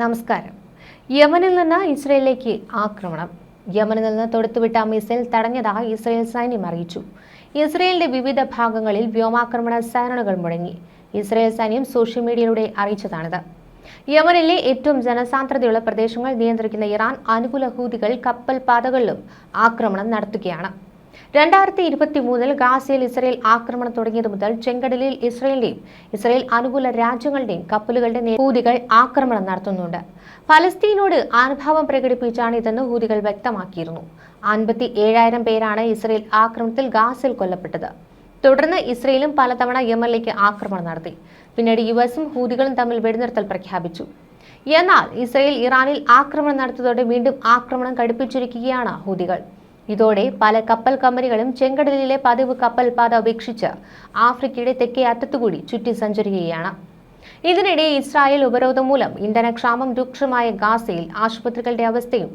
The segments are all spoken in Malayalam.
നമസ്കാരം. യമനിൽ നിന്ന് ഇസ്രയേലിലേക്ക് ആക്രമണം. യമനിൽ നിന്ന് തൊടുത്തുവിട്ട മിസൈൽ തടഞ്ഞതായി ഇസ്രയേൽ സൈന്യം അറിയിച്ചു. ഇസ്രയേലിന്റെ വിവിധ ഭാഗങ്ങളിൽ വ്യോമാക്രമണ സൈറണുകൾ മുഴങ്ങി. ഇസ്രയേൽ സൈന്യം സോഷ്യൽ മീഡിയയിലൂടെ അറിയിച്ചതാണിത്. യമനിലെ ഏറ്റവും ജനസാന്ദ്രതയുള്ള പ്രദേശങ്ങൾ നിയന്ത്രിക്കുന്ന ഇറാൻ അനുകൂല ഹൂതികൾ കപ്പൽ പാതകളിലും ആക്രമണം നടത്തുകയാണ്. 2023 ഗാസയിൽ ഇസ്രയേൽ ആക്രമണം തുടങ്ങിയത് മുതൽ ചെങ്കടലിൽ ഇസ്രയേലിന്റെയും ഇസ്രയേൽ അനുകൂല രാജ്യങ്ങളുടെയും കപ്പലുകളുടെ ഹൂതികൾ ആക്രമണം നടത്തുന്നുണ്ട്. ഫലസ്തീനോട് അനുഭാവം പ്രകടിപ്പിച്ചാണ് ഇതെന്ന് ഹൂതികൾ വ്യക്തമാക്കിയിരുന്നു. 57,000 പേരാണ് ഇസ്രയേൽ ആക്രമണത്തിൽ ഗാസയിൽ കൊല്ലപ്പെട്ടത്. തുടർന്ന് ഇസ്രയേലും പലതവണ യമനിലേക്ക് ആക്രമണം നടത്തി. പിന്നീട് യുഎസും ഹൂതികളും തമ്മിൽ വെടിനിർത്തൽ പ്രഖ്യാപിച്ചു. എന്നാൽ ഇസ്രയേൽ ഇറാനിൽ ആക്രമണം നടത്തിയതോടെ വീണ്ടും ആക്രമണം കടുപ്പിച്ചിരിക്കുകയാണ് ഹൂതികൾ. ഇതോടെ പല കപ്പൽ കമ്പനികളും ചെങ്കടലിലെ പതിവ് കപ്പൽ പാത ഉപേക്ഷിച്ച് ആഫ്രിക്കയുടെ തെക്കേ അറ്റത്തുകൂടി ചുറ്റി സഞ്ചരിക്കുകയാണ്. ഇതിനിടെ ഇസ്രായേൽ ഉപരോധം മൂലം ഇന്ധനക്ഷാമം രൂക്ഷമായ ഗാസയിൽ ആശുപത്രികളുടെ അവസ്ഥയും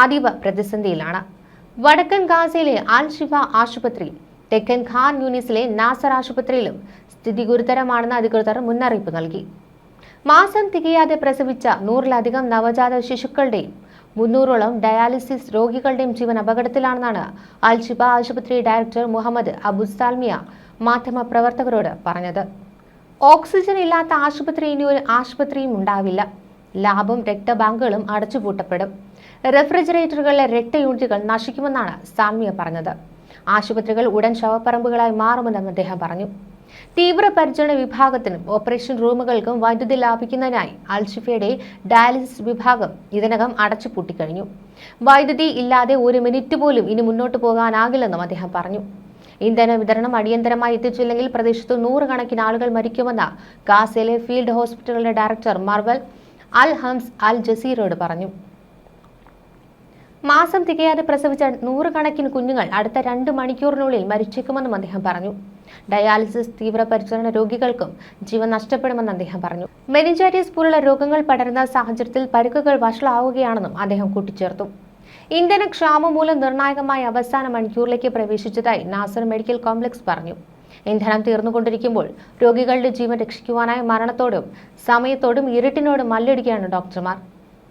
അതീവ പ്രതിസന്ധിയിലാണ്. വടക്കൻ ഗാസയിലെ അൽ ഷിഫ ആശുപത്രി, തെക്കൻ ഖാൻ യൂനിസിലെ നാസർ ആശുപത്രിയിലും സ്ഥിതി ഗുരുതരമാണെന്ന് അധികൃതർ മുന്നറിയിപ്പ് നൽകി. മാസം തികയാതെ പ്രസവിച്ച 100-ലധികം നവജാത ശിശുക്കളുടെയും 300-ഓളം ഡയാലിസിസ് രോഗികളുടെയും ജീവൻ അപകടത്തിലാണെന്നാണ് അൽ ഷിഫ ആശുപത്രി ഡയറക്ടർ മുഹമ്മദ് അബുസാൽമിയ മാധ്യമപ്രവർത്തകരോട് പറഞ്ഞത്. ഓക്സിജൻ ഇല്ലാത്ത ആശുപത്രി ഇനി ഒരു ആശുപത്രിയും ഉണ്ടാവില്ല. ലാബും രക്തബാങ്കുകളും അടച്ചുപൂട്ടപ്പെടും. റെഫ്രിജറേറ്ററുകളിലെ രക്തയൂണിറ്റുകൾ നശിക്കുമെന്നാണ് സാൽമിയ പറഞ്ഞത്. ആശുപത്രികൾ ഉടൻ ശവപ്പറമ്പുകളായി മാറുമെന്നും അദ്ദേഹം പറഞ്ഞു. തീവ്രപരിചരണ വിഭാഗത്തിനും ഓപ്പറേഷൻ റൂമുകൾക്കും വൈദ്യുതി ലാഭിക്കുന്നതിനായി അൽ ഷിഫയുടെ ഡയാലിസിസ് വിഭാഗം ഇതിനകം അടച്ചുപൂട്ടിക്കഴിഞ്ഞു. വൈദ്യുതി ഇല്ലാതെ ഒരു മിനിറ്റ് പോലും ഇനി മുന്നോട്ട് പോകാനാകില്ലെന്നും അദ്ദേഹം പറഞ്ഞു. ഇന്ധന വിതരണം അടിയന്തരമായി എത്തിച്ചില്ലെങ്കിൽ പ്രദേശത്ത് 100 കണക്കിന് ആളുകൾ മരിക്കുമെന്ന് ഗാസയിലെ ഫീൽഡ് ഹോസ്പിറ്റലുകളുടെ ഡയറക്ടർ മാർവൽ അൽ ഹംസ് അൽ ജസീറയോട് പറഞ്ഞു. മാസം തികയാതെ പ്രസവിച്ച 100 കണക്കിന് കുഞ്ഞുങ്ങൾ അടുത്ത 2 മണിക്കൂറിനുള്ളിൽ മരിച്ചേക്കുമെന്നും അദ്ദേഹം പറഞ്ഞു. ഡയാലിസിസ് തീവ്രപരിചരണ രോഗികൾക്കും ജീവൻ നഷ്ടപ്പെടുമെന്ന് അദ്ദേഹം പറഞ്ഞു. മെനിഞ്ചൈറ്റിസ് പോലുള്ള രോഗങ്ങൾ പടരുന്ന സാഹചര്യത്തിൽ പരിക്കുകൾ വഷളാവുകയാണെന്നും അദ്ദേഹം കൂട്ടിച്ചേർത്തു. ഇന്ധനക്ഷാമം മൂലം നിർണായകമായ അവസാന മണിക്കൂറിലേക്ക് പ്രവേശിച്ചതായി നാസർ മെഡിക്കൽ കോംപ്ലക്സ് പറഞ്ഞു. ഇന്ധനം തീർന്നുകൊണ്ടിരിക്കുമ്പോൾ രോഗികളുടെ ജീവൻ രക്ഷിക്കുവാനായി മരണത്തോടും സമയത്തോടും ഇരുട്ടിനോടും മല്ലിടുകയാണ് ഡോക്ടർമാർ.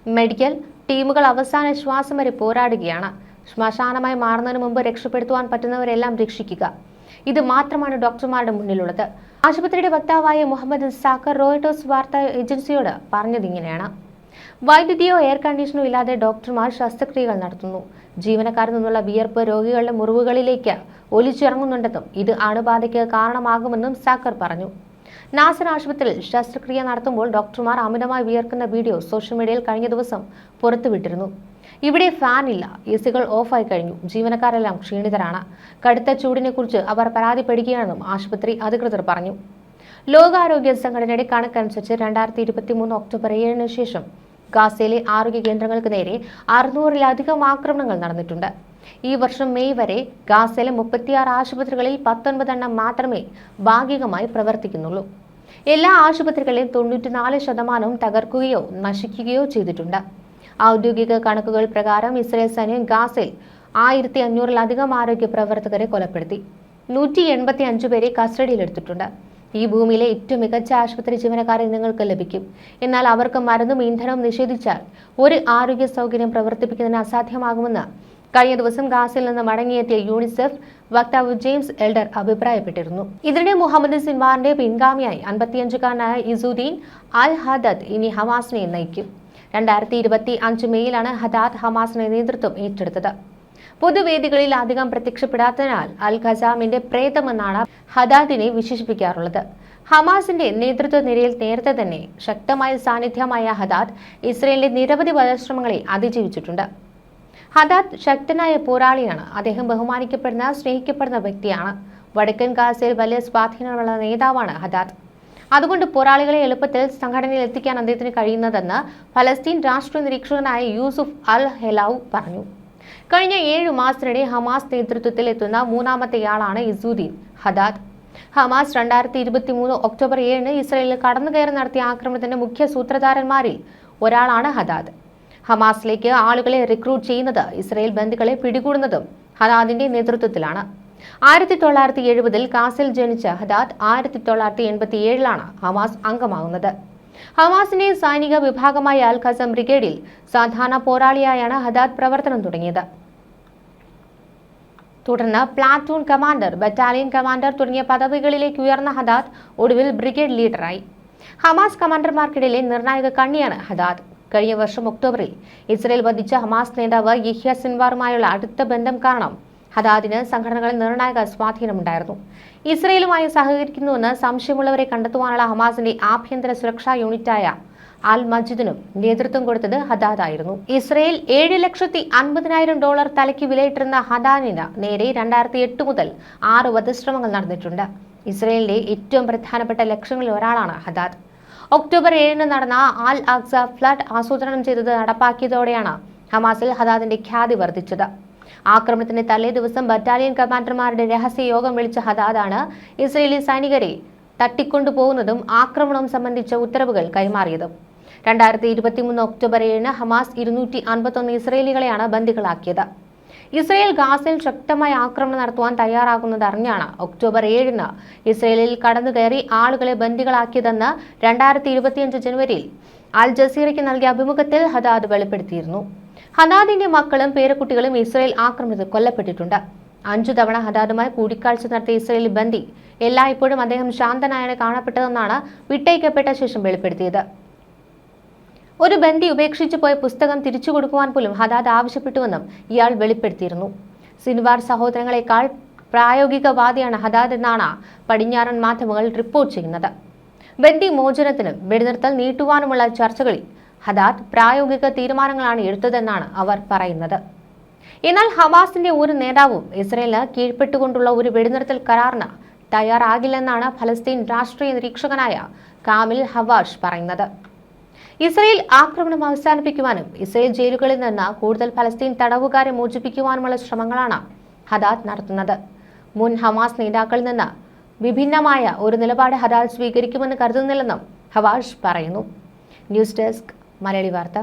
മെഡിക്കൽ ടീമുകൾ അവസാന ശ്വാസം വരെ പോരാടുകയാണ്. ശ്മശാനമായി മാറുന്നതിന് മുമ്പ് രക്ഷപ്പെടുത്തുവാൻ പറ്റുന്നവരെല്ലാം രക്ഷിക്കുക. ഇത് മാത്രമാണ് ഡോക്ടർമാരുടെ മുന്നിലുള്ളത്. ആശുപത്രിയുടെ വക്താവായ മുഹമ്മദ് സാക്കർ റോയിട്ടേഴ്സ് വാർത്താ ഏജൻസിയോട് പറഞ്ഞതിങ്ങനെയാണ്: വൈദ്യുതിയോ എയർ കണ്ടീഷനോ ഇല്ലാതെ ഡോക്ടർമാർ ശസ്ത്രക്രിയകൾ നടത്തുന്നു. ജീവനക്കാരിൽ നിന്നുള്ള വിയർപ്പ് രോഗികളുടെ മുറിവുകളിലേക്ക് ഒലിച്ചിറങ്ങുന്നുണ്ടെന്നും ഇത് അണുബാധയ്ക്ക് കാരണമാകുമെന്നും സാക്കർ പറഞ്ഞു. നാസർ ആശുപത്രിയിൽ ശസ്ത്രക്രിയ നടത്തുമ്പോൾ ഡോക്ടർമാർ അമിതമായി വിയർക്കുന്ന വീഡിയോ സോഷ്യൽ മീഡിയയിൽ കഴിഞ്ഞ ദിവസം പുറത്തുവിട്ടിരുന്നു. ഇവിടെ ഫാൻ ഇല്ല, എസികൾ ഓഫായി കഴിഞ്ഞു, ജീവനക്കാരെല്ലാം ക്ഷീണിതരാണ്. കടുത്ത ചൂടിനെ കുറിച്ച് അവർ പരാതിപ്പെടുകയാണെന്നും ആശുപത്രി അധികൃതർ പറഞ്ഞു. ലോകാരോഗ്യ സംഘടനയുടെ കണക്കനുസരിച്ച് 2023 ഒക്ടോബർ 7 ശേഷം ഗാസയിലെ ആരോഗ്യ കേന്ദ്രങ്ങൾക്ക് നേരെ 600-ലധികം ആക്രമണങ്ങൾ നടന്നിട്ടുണ്ട്. ഈ വർഷം മെയ് വരെ ഗാസയിലെ 36 ആശുപത്രികളിൽ 19 എണ്ണം മാത്രമേ ഭാഗികമായി പ്രവർത്തിക്കുന്നുള്ളൂ. എല്ലാ ആശുപത്രികളിലെയും 94% തകർക്കുകയോ നശിക്കുകയോ ചെയ്തിട്ടുണ്ട്. ഔദ്യോഗിക കണക്കുകൾ പ്രകാരം ഇസ്രയേൽ സൈന്യം ഗാസയിൽ 1500-ലധികം ആരോഗ്യ പ്രവർത്തകരെ കൊലപ്പെടുത്തി. 185 പേരെ കസ്റ്റഡിയിലെടുത്തിട്ടുണ്ട്. ഈ ഭൂമിയിലെ ഏറ്റവും മികച്ച ആശുപത്രി ജീവനക്കാരെ നിങ്ങൾക്ക് ലഭിക്കും. എന്നാൽ അവർക്ക് മരുന്നും ഇന്ധനവും നിഷേധിച്ചാൽ ഒരു ആരോഗ്യ സൗകര്യം പ്രവർത്തിപ്പിക്കുന്നതിന് അസാധ്യമാകുമെന്ന് കഴിഞ്ഞ ദിവസം ഗാസയിൽ നിന്ന് മടങ്ങിയെത്തിയ യൂണിസെഫ് വക്താവ് ജെയിംസ് എൽഡർ അഭിപ്രായപ്പെട്ടിരുന്നു. ഇതിനിടെ മുഹമ്മദ് സിൻവാറിന്റെ പിൻഗാമിയായി 55-കാരനായ ഇസുദ്ദീൻ അൽ ഹദാദ് ഇനി ഹമാസിനെ നയിക്കും. 2025 മെയ്യിലാണ് ഹദാദ് ഹമാസിന്റെ നേതൃത്വം ഏറ്റെടുത്തത്. പൊതുവേദികളിൽ അധികം പ്രത്യക്ഷപ്പെടാത്തതിനാൽ അൽ ഖസാമിന്റെ പ്രേതമെന്നാണ് ഹദാദിനെ വിശേഷിപ്പിക്കാറുള്ളത്. ഹമാസിന്റെ നേതൃത്വ നിരയിൽ നേരത്തെ തന്നെ ശക്തമായ സാന്നിധ്യമായ ഹദാദ് ഇസ്രയേലിന്റെ നിരവധി വധശ്രമങ്ങളെ അതിജീവിച്ചിട്ടുണ്ട്. ഹദാദ് ശക്തനായ പോരാളിയാണ്. അദ്ദേഹം ബഹുമാനിക്കപ്പെടുന്ന സ്നേഹിക്കപ്പെടുന്ന വ്യക്തിയാണ്. വടക്കൻ ഗാസയിൽ വലിയ സ്വാധീനമുള്ള നേതാവാണ് ഹദാദ്. അതുകൊണ്ട് പോരാളികളെ എളുപ്പത്തിൽ സംഘടനയിൽ എത്തിക്കാൻ അദ്ദേഹത്തിന് കഴിയുന്നതെന്ന് ഫലസ്തീൻ രാഷ്ട്രീയ നിരീക്ഷകനായ യൂസുഫ് അൽ ഹെലാവ് പറഞ്ഞു. കഴിഞ്ഞ 7 മാസത്തിനിടെ ഹമാസ് നേതൃത്വത്തിൽ എത്തുന്ന മൂന്നാമത്തെയാളാണ് ഇസുദ്ദീൻ ഹദാദ്. ഹമാസ് 2023 ഒക്ടോബർ 7 ഇസ്രയേലിൽ കടന്നുകയറി നടത്തിയ ആക്രമണത്തിന്റെ മുഖ്യ സൂത്രധാരന്മാരിൽ ഒരാളാണ് ഹദാദ്. ഹമാസിലേക്ക് ആളുകളെ റിക്രൂട്ട് ചെയ്യുന്നത്, ഇസ്രയേൽ ബന്ദികളെ പിടികൂടുന്നതും ഹദാദിന്റെ നേതൃത്വത്തിലാണ്. 1970-ൽ ഗാസയിൽ ജനിച്ച ഹദാദ് 1987-ലാണ് ഹമാസ് അംഗമാകുന്നത്. ഹമാസിന്റെ സൈനിക വിഭാഗമായ അൽ ഖസം ബ്രിഗേഡിൽ സാധാരണ പോരാളിയായാണ് ഹദാദ് പ്രവർത്തനം തുടങ്ങിയത്. തുടർന്ന് പ്ലാറ്റൂൺ കമാൻഡർ, ബറ്റാലിയൻ കമാൻഡർ തുടങ്ങിയ പദവികളിലേക്ക് ഉയർന്ന ഹദാദ് ഒടുവിൽ ബ്രിഗേഡ് ലീഡറായി. ഹമാസ് കമാൻഡർമാർക്കിടയിലെ നിർണായക കണ്ണിയാണ് ഹദാദ്. കഴിഞ്ഞ വർഷം ഒക്ടോബറിൽ ഇസ്രയേൽ വധിച്ച ഹമാസ് നേതാവ് യഹ്യ സിൻവാറുമായുള്ള അടുത്ത ബന്ധം കാരണം ഹദാദിന് സംഘടനകളിൽ നിർണായക സ്വാധീനമുണ്ടായിരുന്നു. ഇസ്രയേലുമായി സഹകരിക്കുന്നുവെന്ന് സംശയമുള്ളവരെ കണ്ടെത്തുവാനുള്ള ഹമാസിന്റെ ആഭ്യന്തര സുരക്ഷാ യൂണിറ്റായ അൽ മജിദിനും നേതൃത്വം കൊടുത്തത് ഹദാദായിരുന്നു. ഇസ്രയേൽ $7,50,000 തലയ്ക്ക് വിലയിട്ടിരുന്ന ഹദാദിന് നേരെ 2008 മുതൽ 6 വധശ്രമങ്ങൾ നടന്നിട്ടുണ്ട്. ഇസ്രയേലിന്റെ ഏറ്റവും പ്രധാനപ്പെട്ട ലക്ഷ്യങ്ങളിൽ ഒരാളാണ് ഹദാദ്. ഒക്ടോബർ 7 നടന്ന അൽ അക്സ ഫ്ലഡ് ആസൂത്രണം ചെയ്തത് നടപ്പാക്കിയതോടെയാണ് ഹമാസിൽ ഹദാദിന്റെ ഖ്യാതി വർദ്ധിച്ചത്. ആക്രമണത്തിന്റെ തലേ ദിവസം ബറ്റാലിയൻ കമാൻഡർമാരുടെ രഹസ്യ യോഗം വിളിച്ച ഹദാദാണ് ഇസ്രയേലി സൈനികരെ തട്ടിക്കൊണ്ടുപോകുന്നതും ആക്രമണവും സംബന്ധിച്ച ഉത്തരവുകൾ കൈമാറിയതും. 2023 ഒക്ടോബർ 7 ഹമാസ് 251 ഇസ്രയേലികളെയാണ് ബന്ദികളാക്കിയത്. ഇസ്രയേൽ ഗാസയിൽ ശക്തമായ ആക്രമണം നടത്തുവാൻ തയ്യാറാകുന്നത് അറിഞ്ഞാണ് ഒക്ടോബർ 7 ഇസ്രയേലിൽ കടന്നുകയറി ആളുകളെ ബന്ദികളാക്കിയതെന്ന് 2025 ജനുവരിയിൽ അൽ ജസീറയ്ക്ക് നൽകിയ അഭിമുഖത്തിൽ ഹദാദ് വെളിപ്പെടുത്തിയിരുന്നു. ഹദാദിന്റെ മക്കളും പേരക്കുട്ടികളും ഇസ്രയേൽ ആക്രമണത്തിൽ കൊല്ലപ്പെട്ടിട്ടുണ്ട്. 5 തവണ ഹദാദുമായി കൂടിക്കാഴ്ച നടത്തിയ ഇസ്രയേലി ബന്ദി എല്ലായ്പ്പോഴും അദ്ദേഹം ശാന്തനായാണ് കാണപ്പെട്ടതെന്നാണ് വിട്ടയക്കപ്പെട്ട ശേഷം വെളിപ്പെടുത്തിയത്. ഒരു ബന്ദി ഉപേക്ഷിച്ചു പോയ പുസ്തകം തിരിച്ചു കൊടുക്കുവാൻ പോലും ഹദാദ് ആവശ്യപ്പെട്ടുവെന്നും ഇയാൾ വെളിപ്പെടുത്തിയിരുന്നു. സിൻവാർ സഹോദരങ്ങളെക്കാൾ പ്രായോഗികവാദിയാണ് ഹദാദ് എന്നാണ് പടിഞ്ഞാറൻ മാധ്യമങ്ങൾ റിപ്പോർട്ട് ചെയ്യുന്നത്. ബന്ദി മോചനത്തിനും വെടിനിർത്തൽ നീട്ടുവാനുമുള്ള ചർച്ചകളിൽ ഹദാദ് പ്രായോഗിക തീരുമാനങ്ങളാണ് എടുത്തതെന്നാണ് അവർ പറയുന്നത്. എന്നാൽ ഹമാസിന്റെ ഒരു നേതാവും ഇസ്രയേലിന് കീഴ്പ്പെട്ടുകൊണ്ടുള്ള ഒരു വെടിനിർത്തൽ കരാറിന് തയ്യാറാകില്ലെന്നാണ് ഫലസ്തീൻ രാഷ്ട്രീയ നിരീക്ഷകനായ കാമിൽ ഹവാഷ് പറയുന്നത്. ഇസ്രയേൽ ആക്രമണം അവസാനിപ്പിക്കുവാനും ഇസ്രയേൽ ജയിലുകളിൽ നിന്ന് കൂടുതൽ ഫലസ്തീൻ തടവുകാരെ മോചിപ്പിക്കുവാനുമുള്ള ശ്രമങ്ങളാണ് ഹദാദ് നടത്തുന്നത്. മുൻ ഹമാസ് നേതാക്കളിൽ നിന്ന് വിഭിന്നമായ ഒരു നിലപാട് ഹദാദ് സ്വീകരിക്കുമെന്ന് കരുതുന്നില്ലെന്നും ഹവാഷ് പറയുന്നു. ന്യൂസ് ഡെസ്ക് മലയാളി വാർത്ത.